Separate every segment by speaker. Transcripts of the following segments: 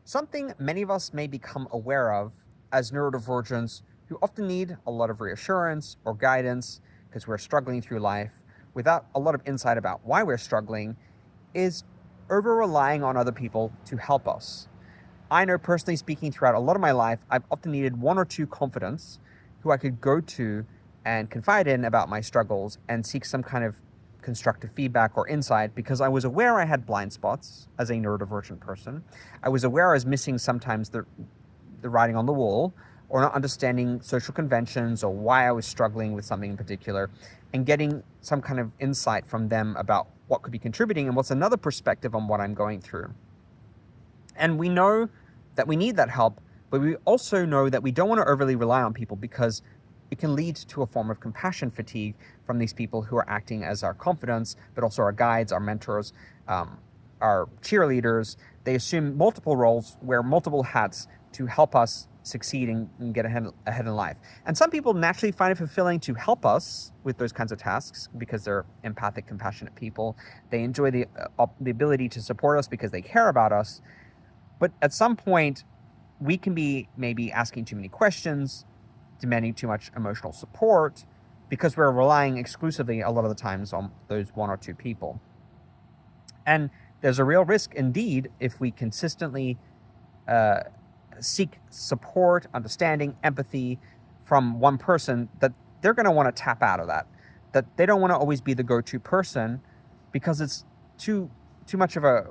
Speaker 1: Something many of us may become aware of as neurodivergents who often need a lot of reassurance or guidance because we're struggling through life without a lot of insight about why we're struggling is over relying on other people to help us. I know personally speaking throughout a lot of my life, I've often needed one or two confidants who I could go to and confide in about my struggles and seek some kind of constructive feedback or insight because I was aware I had blind spots as a neurodivergent person. I was aware I was missing sometimes the writing on the wall or not understanding social conventions or why I was struggling with something in particular, and getting some kind of insight from them about what could be contributing and what's another perspective on what I'm going through. And we know that we need that help, but we also know that we don't want to overly rely on people because it can lead to a form of compassion fatigue from these people who are acting as our confidants, but also our guides, our mentors, our cheerleaders. They assume multiple roles, wear multiple hats to help us succeed and get ahead in life. And some people naturally find it fulfilling to help us with those kinds of tasks because they're empathic, compassionate people. They enjoy the ability to support us because they care about us. But at some point, we can be maybe asking too many questions, demanding too much emotional support, because we're relying exclusively a lot of the times on those one or two people. And there's a real risk indeed if we consistently seek support, understanding, empathy from one person, that they're going to want to tap out of that they don't want to always be the go-to person because it's too much of a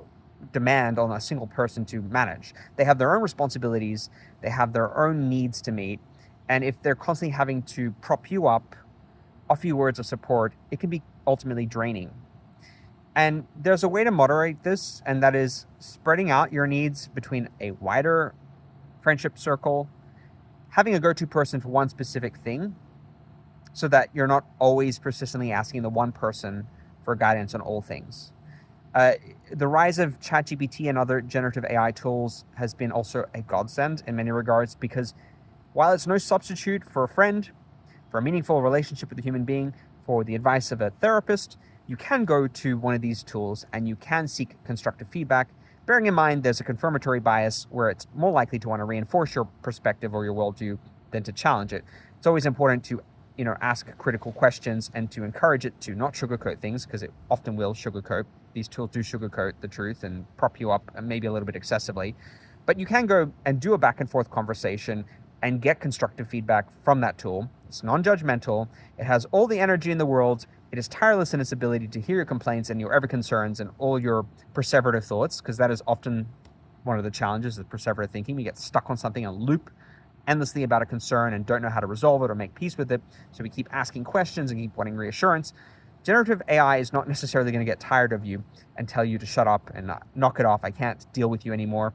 Speaker 1: demand on a single person to manage. They have their own responsibilities, they have their own needs to meet, and if they're constantly having to prop you up, offer you words of support, it can be ultimately draining. And there's a way to moderate this, and that is spreading out your needs between a wider friendship circle, having a go-to person for one specific thing, so that you're not always persistently asking the one person for guidance on all things. The rise of ChatGPT and other generative AI tools has been also a godsend in many regards, because while it's no substitute for a friend, for a meaningful relationship with a human being, for the advice of a therapist, you can go to one of these tools and you can seek constructive feedback, bearing in mind there's a confirmatory bias where it's more likely to want to reinforce your perspective or your worldview than to challenge it. It's always important to ask critical questions and to encourage it to not sugarcoat things, because it often will sugarcoat. These tools do sugarcoat the truth and prop you up, and maybe a little bit excessively. But you can go and do a back and forth conversation and get constructive feedback from that tool. It's non-judgmental. It has all the energy in the world. It is tireless in its ability to hear your complaints and your ever concerns and all your perseverative thoughts, because that is often one of the challenges of perseverative thinking. We get stuck on something and loop endlessly about a concern and don't know how to resolve it or make peace with it. So we keep asking questions and keep wanting reassurance. Generative AI is not necessarily going to get tired of you and tell you to shut up and knock it off. I can't deal with you anymore.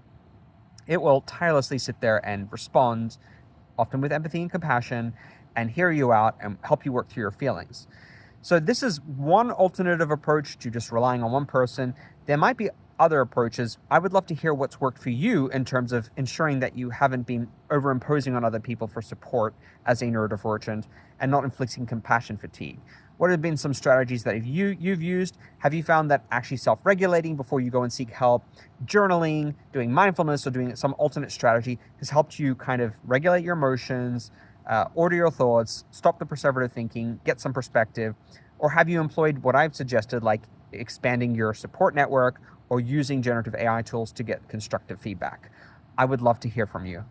Speaker 1: It will tirelessly sit there and respond, often with empathy and compassion, and hear you out and help you work through your feelings. So this is one alternative approach to just relying on one person. There might be other approaches. I would love to hear what's worked for you in terms of ensuring that you haven't been overimposing on other people for support as a neurodivergent and not inflicting compassion fatigue. What have been some strategies that you've used? Have you found that actually self-regulating before you go and seek help, journaling, doing mindfulness, or doing some alternate strategy has helped you kind of regulate your emotions, order your thoughts, stop the perseverative thinking, get some perspective? Or have you employed what I've suggested, like expanding your support network or using generative AI tools to get constructive feedback? I would love to hear from you.